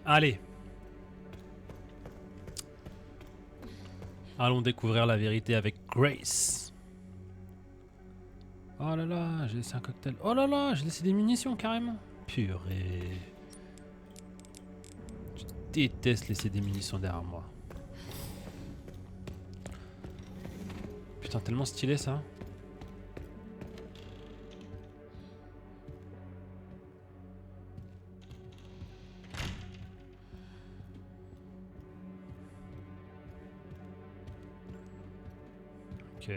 Allez. Allons découvrir la vérité avec Grace. Oh là là, j'ai laissé un cocktail. Oh là là, j'ai laissé des munitions carrément. Purée. Je déteste laisser des munitions derrière moi. Putain, tellement stylé ça. Ok.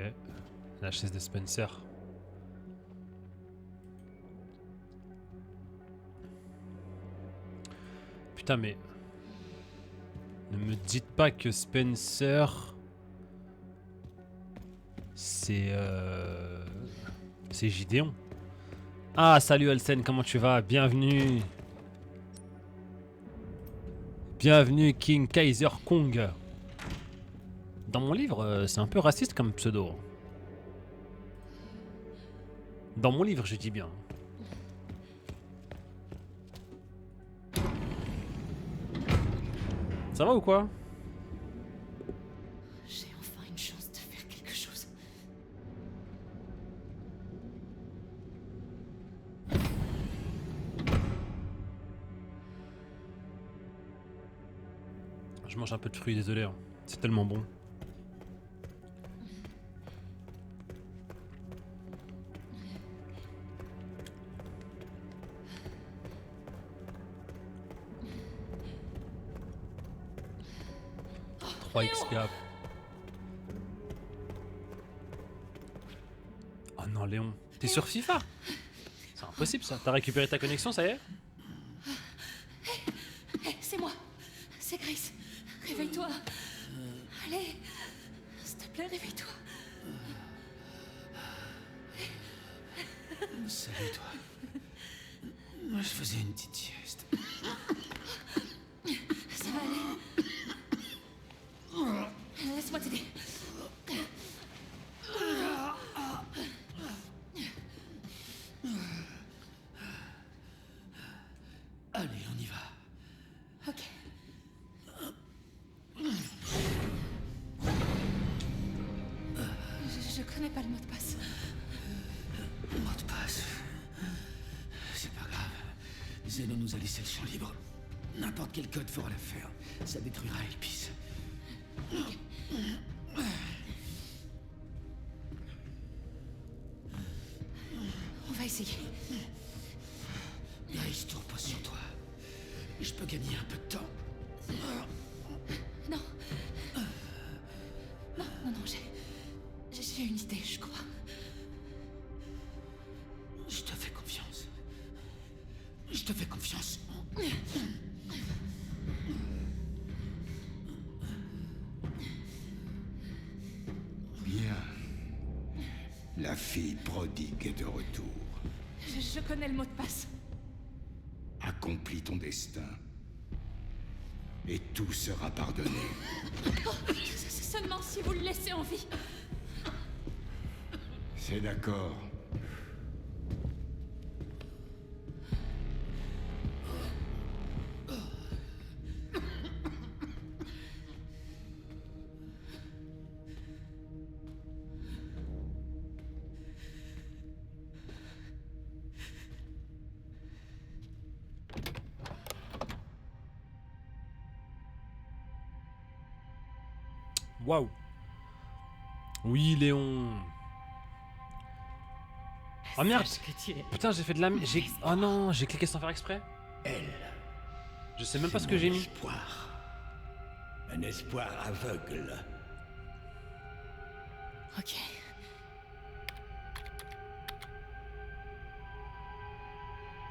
La chaise de Spencer. Putain, mais... Ne me dites pas que Spencer... C'est... C'est Gideon. Ah, salut Olsen, comment tu vas? Bienvenue. Bienvenue King Kaiser Kong. Dans mon livre, c'est un peu raciste comme pseudo. Dans mon livre, je dis bien. Ça va ou quoi? J'ai enfin une chance de faire quelque chose. Je mange un peu de fruits, désolé. Hein. C'est tellement bon. Oh, 3x gap. Oh non, Léon. T'es sur FIFA? C'est impossible ça. T'as récupéré ta connexion, ça y est? Hé, c'est moi. C'est Grace. Réveille-toi. Allez. S'il te plaît, réveille-toi. Salut toi. Moi je faisais une petite sieste. Ça va aller. Laisse-moi t'aider. Allez, on y va. Ok. Je connais pas le mot de passe. Mot de passe. C'est pas grave. Zeno nous a laissé le champ libre. N'importe quel code fera l'affaire. Ça détruira Elpis. On va essayer. Grace, tu reposes sur toi. Je peux gagner un peu de temps. Non. Non, j'ai une idée, je crois. Je te fais confiance. Je te fais confiance. Bien. La fille prodigue est de retour. Je connais le mot de passe. Accomplis ton destin. Et tout sera pardonné. Oh, seulement si vous le laissez en vie. C'est d'accord. Waouh. Oui, Léon. Oh merde. Sache que tu es Putain, j'ai fait de la... Oh non, j'ai cliqué sans faire exprès. Elle. Je sais même pas ce c'est que mon j'ai mis. espoir. Un espoir aveugle. Ok.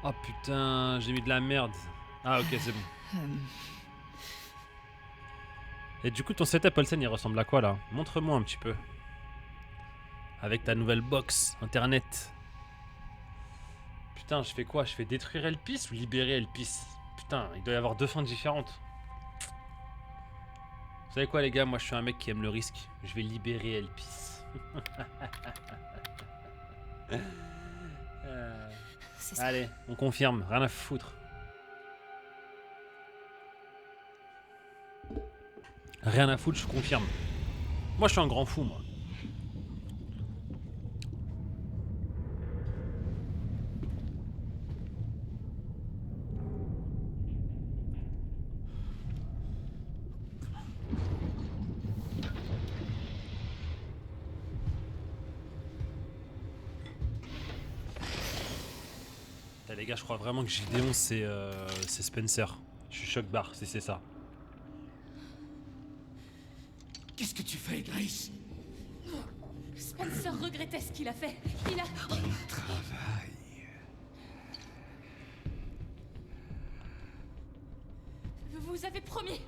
Oh putain, j'ai mis de la merde. Ah ok, c'est bon. Et du coup, ton setup, Olsen, il ressemble à quoi là? Montre-moi un petit peu. Avec ta nouvelle box internet. Putain, je fais quoi? Je fais détruire Elpis ou libérer Elpis? Putain, il doit y avoir deux fins différentes. Vous savez quoi les gars? Moi je suis un mec qui aime le risque. Je vais libérer Elpis. C'est ça. Allez, on confirme, rien à foutre. Rien à foutre, je confirme. Moi, je suis un grand fou, moi. Les gars, je crois vraiment que Gideon, c'est Spencer. Je suis choc barre, si c'est ça. Qu'est-ce que tu fais, Grace? Spencer regrettait ce qu'il a fait. Il a... Travail. Vous avez promis.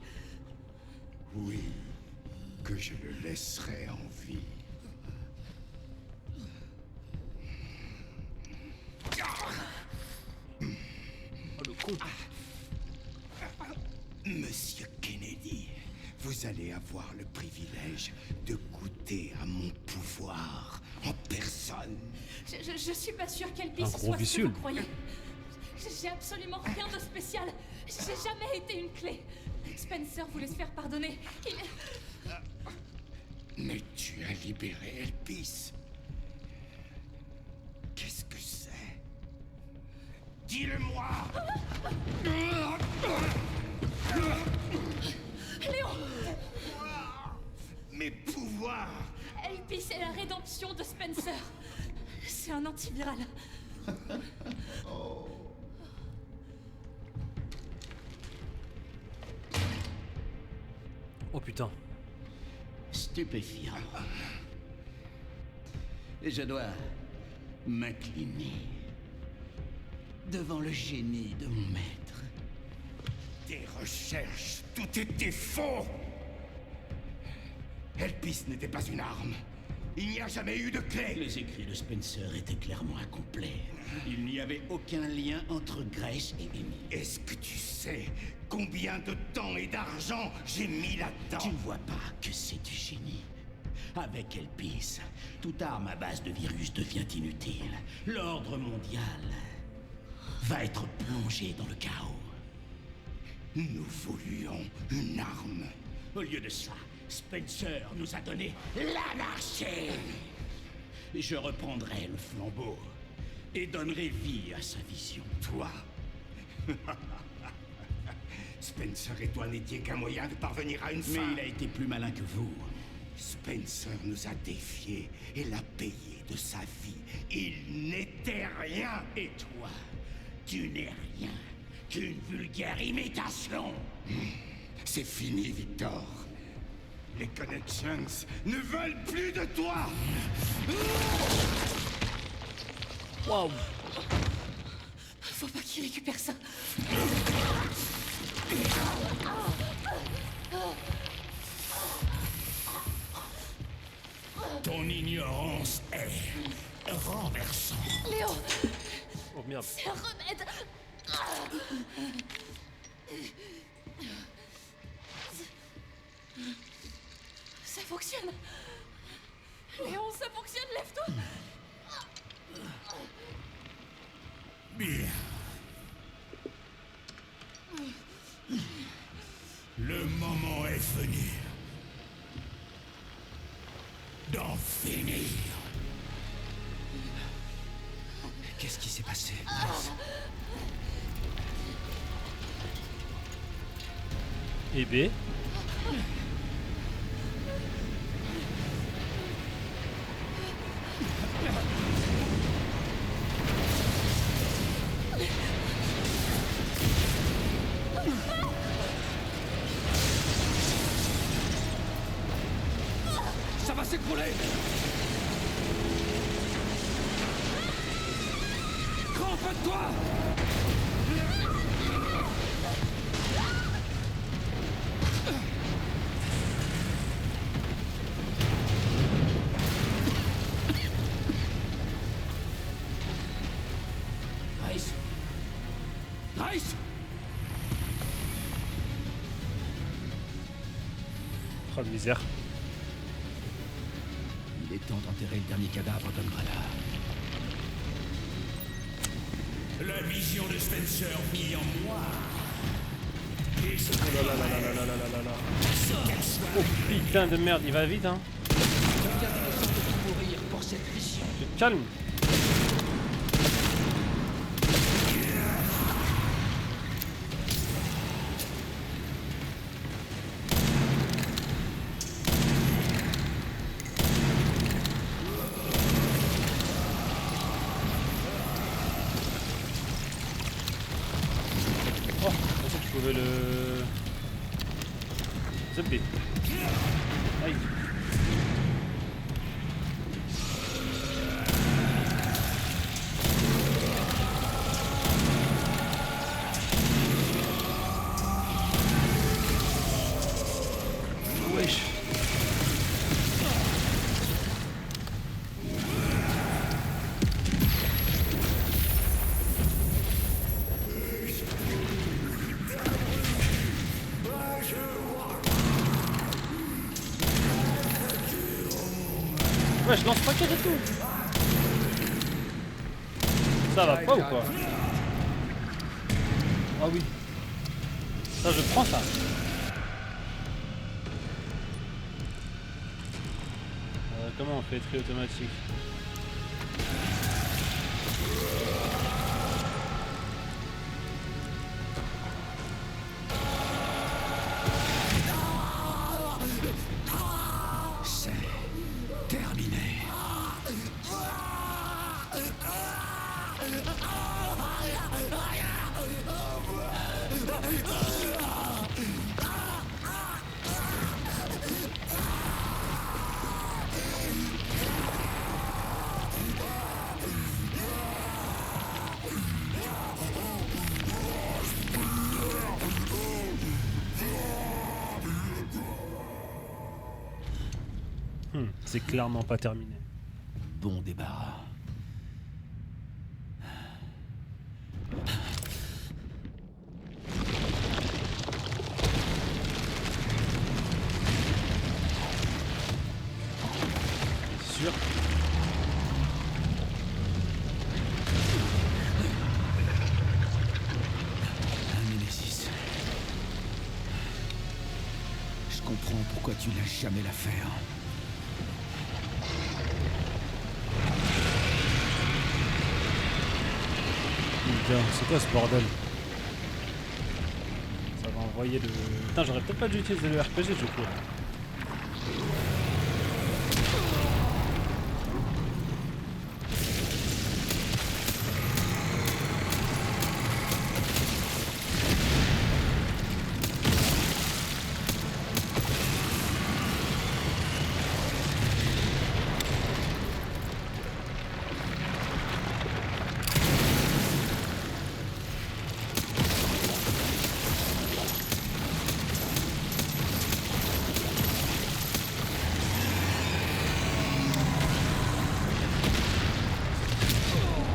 Oui, que je le laisserai en vie. Oh, le con. Monsieur Kennedy, vous allez avoir le privilège de goûter à mon pouvoir en personne. Je suis pas sûre qu'Elpis Un soit gros ce que bicule. vous croyez. J'ai absolument rien de spécial. J'ai jamais été une clé. Spencer voulait se faire pardonner. Mais tu as libéré Elpis. Qu'est-ce que c'est? Dis-le-moi! Léon! Mes pouvoirs! Elpis est la rédemption de Spencer. C'est un antiviral. Oh putain. Stupéfiant. Et je dois m'incliner devant le génie de mon maître. Tes recherches, tout était faux! Elpis n'était pas une arme. Il n'y a jamais eu de clé. Les écrits de Spencer étaient clairement incomplets. Il n'y avait aucun lien entre Grace et Amy. Est-ce que tu sais combien de temps et d'argent j'ai mis là-dedans? Tu ne vois pas que c'est du génie. Avec Elpis, toute arme à base de virus devient inutile. L'ordre mondial va être plongé dans le chaos. Nous voulions une arme. Au lieu de ça, Spencer nous a donné l'anarchie. Je reprendrai le flambeau et donnerai vie à sa vision. Toi? Spencer et toi n'étiez qu'un moyen de parvenir à une Mais fin. il a été plus malin que vous. Spencer nous a défiés et l'a payé de sa vie. Il n'était rien. Et toi, tu n'es rien qu'une vulgaire imitation. C'est fini, Victor. Les Connections ne veulent plus de toi. Waouh. Faut pas qu'il récupère ça. Ton ignorance est renversante. Léon, Oh merde. c'est un remède. Ça fonctionne. Léon, ça fonctionne, lève-toi. Bien. Le moment est venu d'en finir. Qu'est-ce qui s'est passé? Et B. Ça va s'écrouler. Crampe-toi. Grace. Grace. Oh de misère. Il est temps d'enterrer le dernier cadavre d'Umbrella. La vision de Spencer vit en moi. Oh là là là là là là là là là. Oh putain de merde, il va vite hein. Tu te calmes. Oh, je pensais que je pouvais le... Zupper. Aïe. Wesh. Ouais, je lance pas et tout. Ça va pas ou quoi? Ah oui. Ça, je prends ça. Comment on fait tri automatique? C'est terminé. C'est clairement pas terminé. Bon débarras. C'est sûr. Un Némésis. Je comprends pourquoi tu lâches jamais l'affaire. Putain, c'est quoi ce bordel? Ça va envoyer le... Putain, j'aurais peut-être pas dû utiliser le RPG du coup.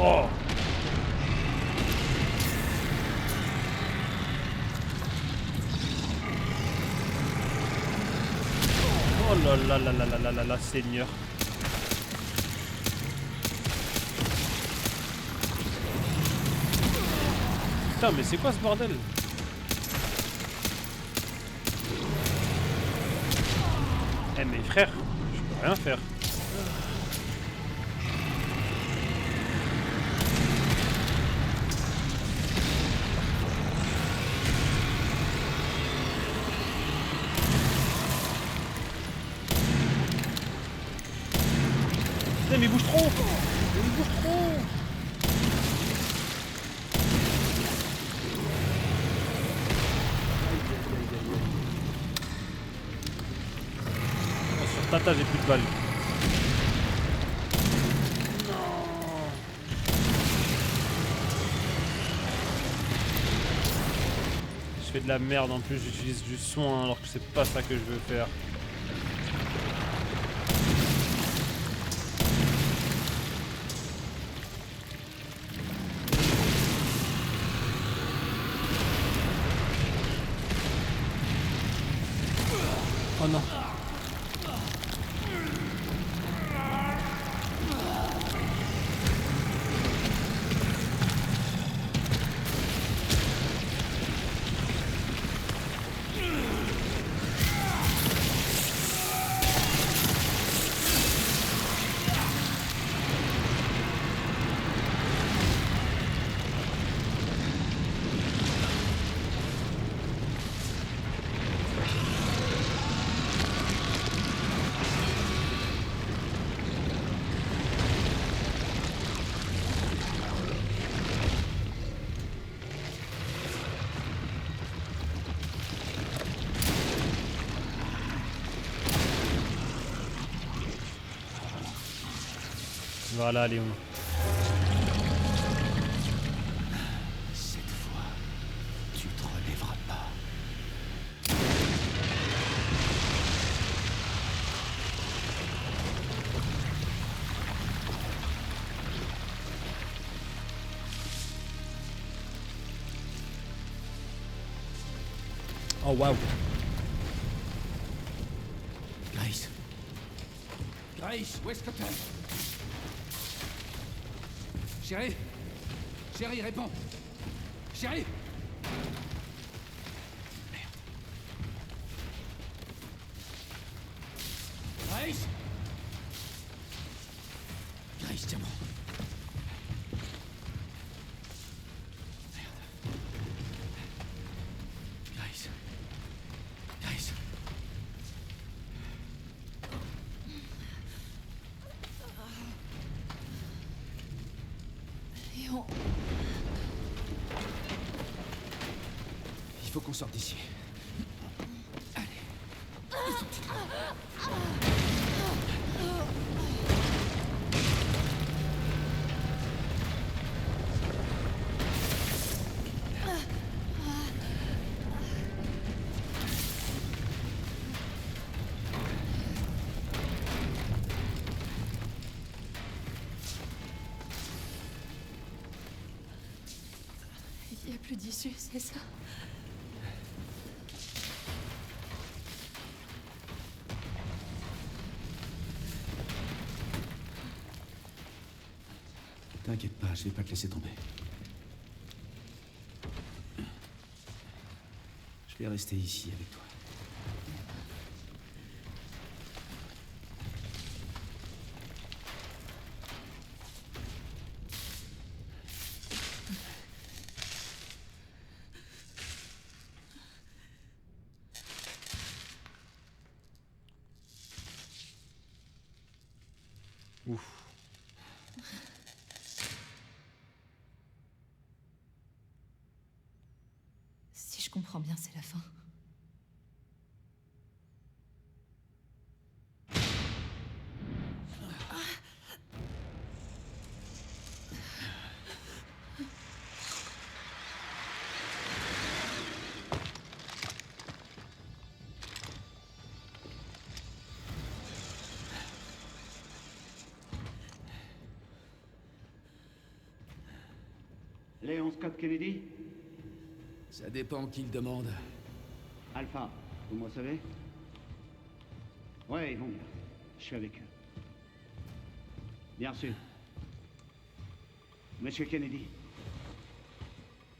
Oh! Oh là là là là là là là là, Seigneur. Putain, mais c'est quoi ce bordel? Eh mais frère, je peux rien faire. Putain, mais il bouge trop! Il bouge trop! Oh, sur Tata, j'ai plus de balles. Non! Je fais de la merde en plus, j'utilise du soin alors que c'est pas ça que je veux faire. Oh non. Voilà, Léon. Cette fois, tu te relèveras pas. Oh waouh. Grace. Grace, où est-ce que t'es? Chérie? Chérie, réponds. Chérie? Merde. Grace? Grace, tiens bon. Merde. Grace. Grace. Léon, Il faut qu'on sorte d'ici. Allez. il n'y a plus d'issue, c'est ça? T'inquiète pas, je vais pas te laisser tomber. Je vais rester ici avec toi. Ouf. Si je comprends bien, c'est la fin. Léon Scott Kennedy? Ça dépend qui le demande. Alpha, vous me recevez? Ouais, ils vont bien. Je suis avec eux. Bien reçu. Monsieur Kennedy.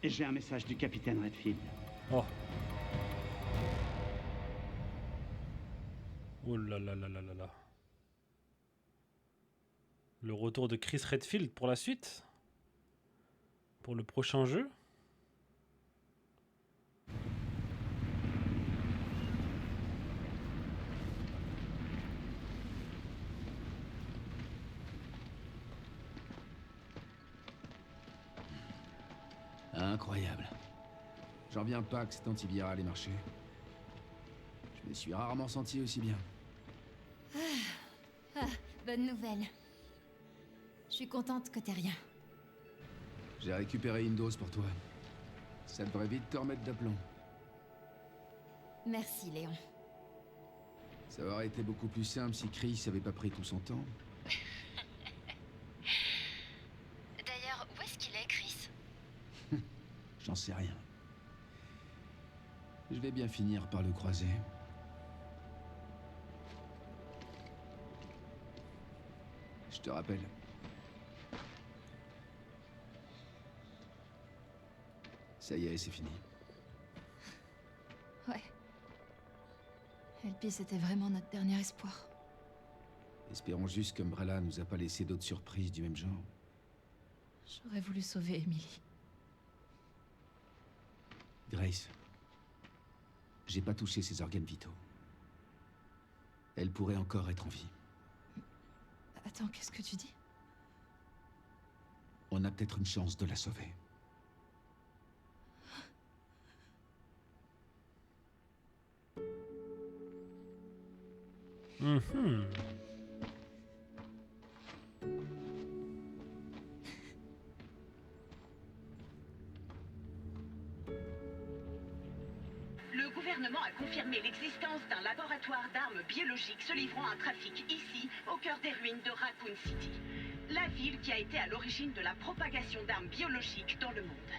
J'ai un message du capitaine Redfield. Oh. Oh là là là là là là. Le retour de Chris Redfield pour la suite? Pour le prochain jeu? Incroyable. J'en reviens pas que cet antiviral ait marché. Je me suis rarement senti aussi bien. Bonne nouvelle. Je suis contente que t'aies rien. J'ai récupéré une dose pour toi. Ça devrait vite te remettre d'aplomb. Merci, Léon. Ça aurait été beaucoup plus simple si Chris avait pas pris tout son temps. D'ailleurs, où est-ce qu'il est, Chris? J'en sais rien. Je vais bien finir par le croiser. Je te rappelle. Ça y est, c'est fini. Ouais. Elpis était vraiment notre dernier espoir. Espérons juste qu'Umbrella nous a pas laissé d'autres surprises du même genre. J'aurais voulu sauver Emily. Grace. J'ai pas touché ses organes vitaux. Elle pourrait encore être en vie. Attends, qu'est-ce que tu dis? On a peut-être une chance de la sauver. l'existence d'un laboratoire d'armes biologiques se livrant à un trafic ici, au cœur des ruines de Raccoon City. La ville qui a été à l'origine de la propagation d'armes biologiques dans le monde.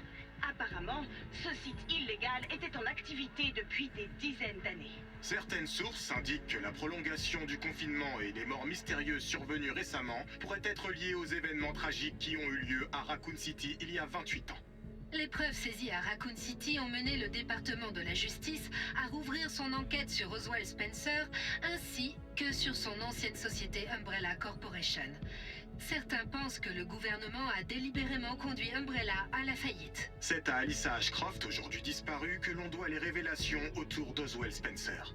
Apparemment, ce site illégal était en activité depuis des dizaines d'années. Certaines sources indiquent que la prolongation du confinement et les morts mystérieuses survenues récemment pourraient être liées aux événements tragiques qui ont eu lieu à Raccoon City il y a 28 ans. Les preuves saisies à Raccoon City ont mené le département de la justice à rouvrir son enquête sur Oswald Spencer ainsi que sur son ancienne société Umbrella Corporation. Certains pensent que le gouvernement a délibérément conduit Umbrella à la faillite. C'est à Alyssa Ashcroft, aujourd'hui disparue, que l'on doit les révélations autour d'Oswald Spencer.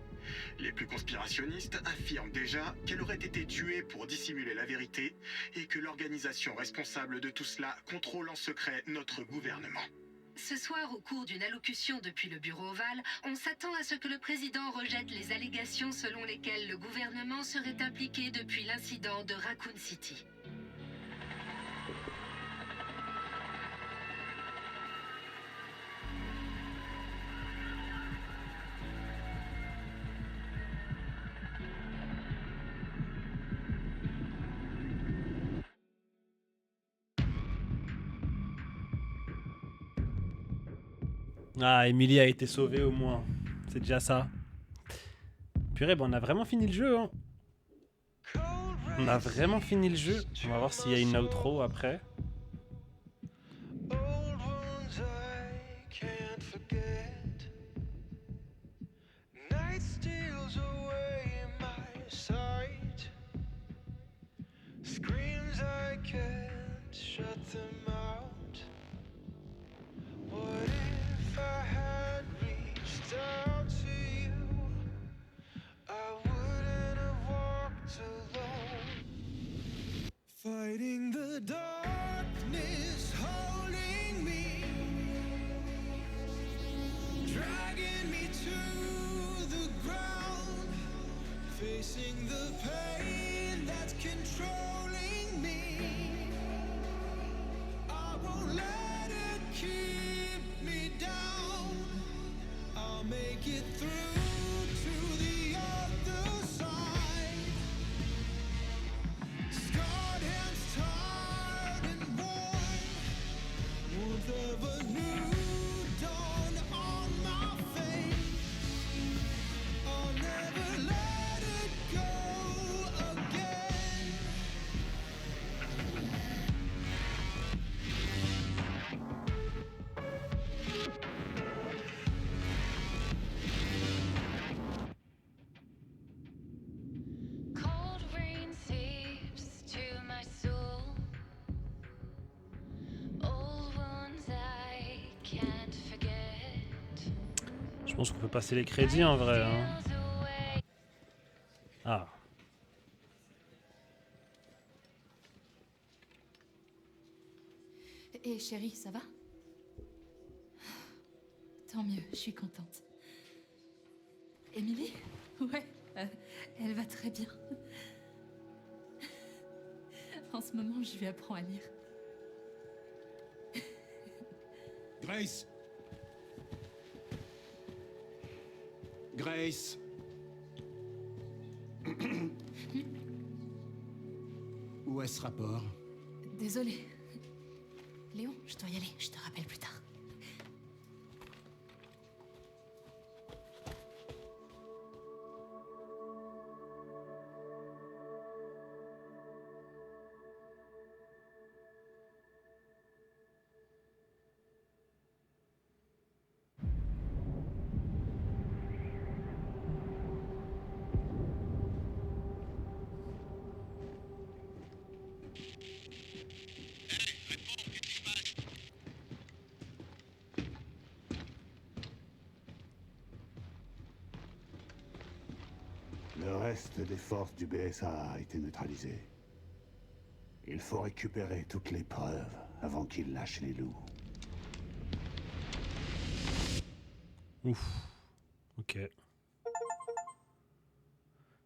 Les plus conspirationnistes affirment déjà qu'elle aurait été tuée pour dissimuler la vérité et que l'organisation responsable de tout cela contrôle en secret notre gouvernement. Ce soir, au cours d'une allocution depuis le bureau ovale, on s'attend à ce que le président rejette les allégations selon lesquelles le gouvernement serait impliqué depuis l'incident de Raccoon City. Ah, Emily a été sauvée au moins. C'est déjà ça. Purée, on a vraiment fini le jeu. Hein. On a vraiment fini le jeu. On va voir s'il y a une outro après. Fighting the darkness, holding me, dragging me to the ground, facing the pain that's controlling me. I won't let it keep me down. I'll make it through to the other side. Scarred hands, tired and worn, warmth of a new dawn on my face. I'll never let it go again. Cold rain seeps to my soul. Old wounds I can't forget. Je pense qu'on peut passer les crédits en vrai. Hein. Steals away. Ah. Et chérie, ça va? Tant mieux, je suis contente. Émilie? Ouais, elle va très bien. En ce moment, je lui apprends à lire. Grace Grace Où est ce rapport? Désolée. Léon, je dois y aller, je te rappelle plus tard. Le reste des forces du BSA a été neutralisé. Il faut récupérer toutes les preuves avant qu'il lâche les loups. Ouf. Ok.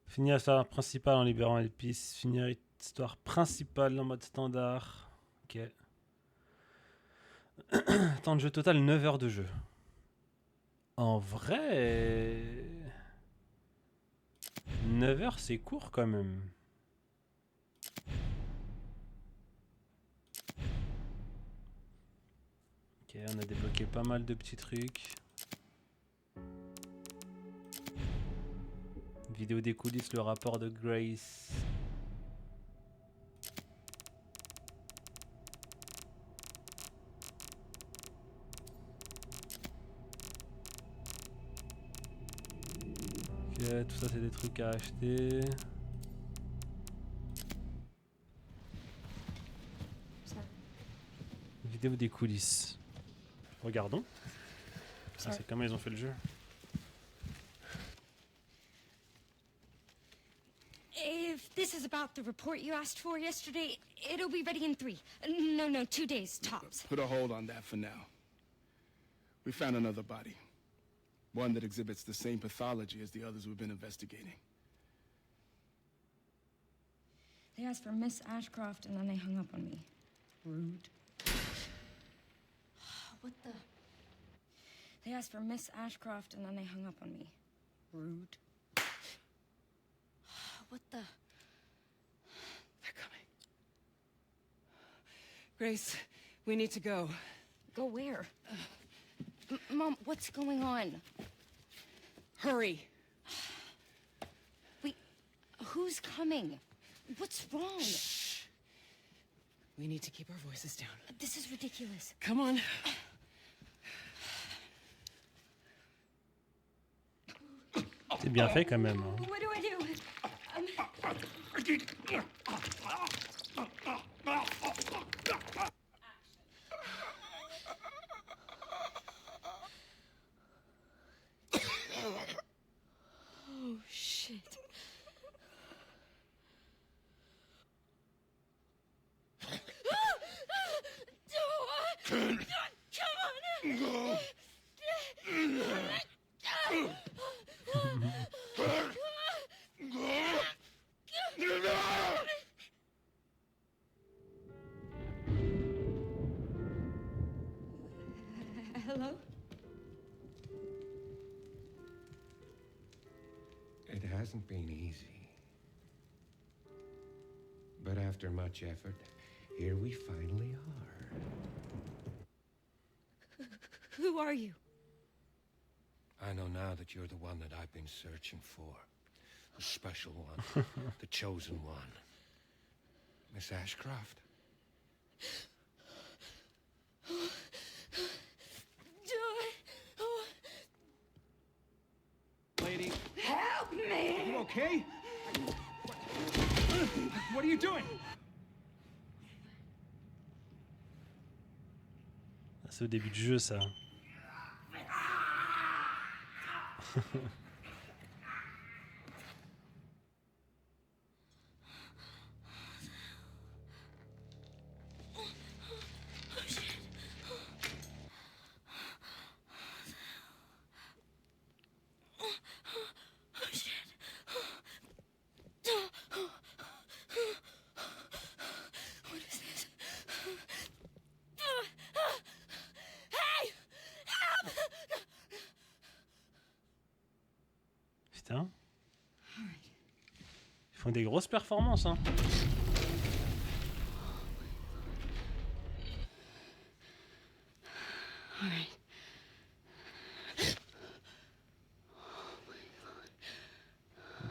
Finir l'histoire principale en libérant Elpis. Finir l'histoire principale en mode standard. Ok. Temps de jeu total 9 heures de jeu. En vrai... 9h, c'est court quand même. Ok, on a débloqué pas mal de petits trucs. Vidéo des coulisses, le rapport de Grace. Ok, tout ça c'est des trucs à acheter. Vidéo des coulisses. Regardons. Ça, c'est comment ils ont fait le jeu. If this is about the report you asked for yesterday, it'll be ready in 3. No, 2 days, tops. Put a hold on that for now. We found another body. One that exhibits the same pathology as the others we've been investigating. They asked for Miss Ashcroft and then they hung up on me. Rude. What the? They asked for Miss Ashcroft and then they hung up on me. Rude. What the? They're coming. Grace, we need to go. Go where? Mom, what's going on? Hurry. Wait, who's coming? What's wrong? Shh. We need to keep our voices down. This is ridiculous. Come on. C'est bien fait quand même. Hein. What do I do? Oh, shit. Come on! Hello? It hasn't been easy. But after much effort, here we finally are. Who are you? I know now that you're the one that I've been searching for. The special one. The chosen one. Miss Ashcroft. Lady. Help me! Are you okay? What are you doing? C'est au début du jeu ça. Putain. Ils font des grosses performances, hein.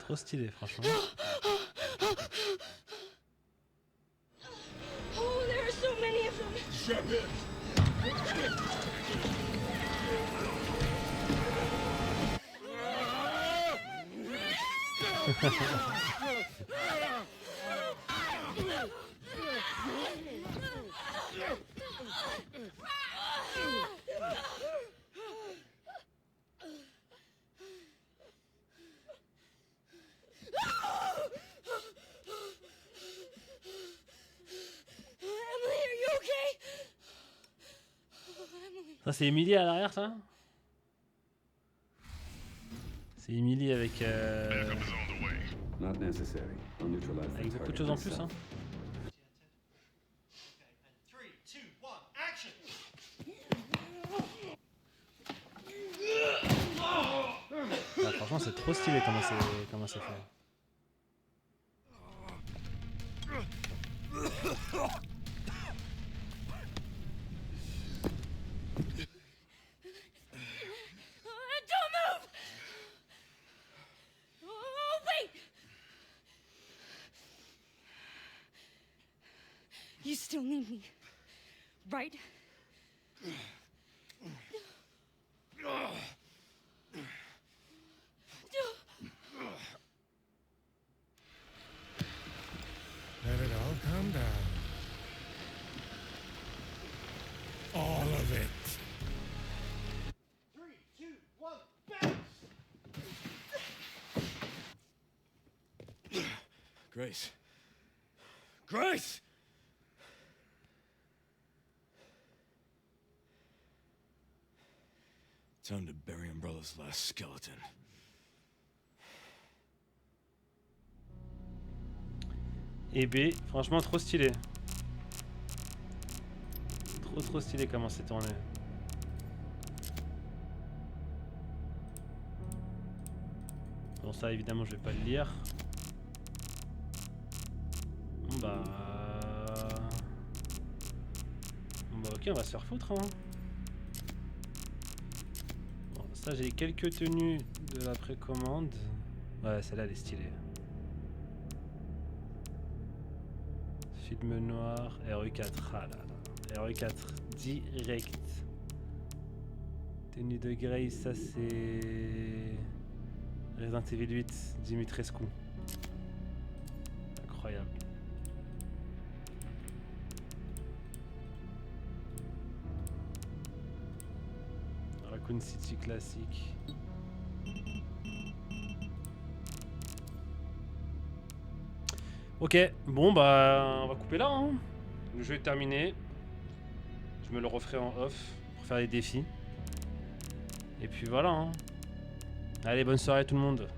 Trop stylé, franchement. Oh, there are so many of them. Strap in. Emily, are you okay? Oh, Emily. Ça, c'est Emily à l'arrière, ça? C'est Emily avec Not necessary. I'll neutralize the avec beaucoup de target choses en plus, myself. hein. Franchement, c'est trop stylé comment c'est fait. Don't move! Oh, wait! You still need me, right? Let it all calm down. All of it. 3, 2, 1, bounce! Grace. Grace! Time to bury Umbrella's last skeleton. Et B, franchement trop stylé. Trop stylé comment c'est tourné. Bon ça évidemment je vais pas le lire. Bon bah ok on va se faire foutre hein. Bon ça j'ai quelques tenues de la précommande. Ouais celle-là elle est stylée. Film noir, RE4, ah là là, RE4 direct. Tenue de Grace, ça c'est Resident Evil 8, Dimitrescu. Incroyable. Raccoon City classique. Ok, bon bah on va couper là hein. Le jeu est terminé. Je me le referai en off pour faire les défis. Et puis voilà hein. Allez bonne soirée tout le monde.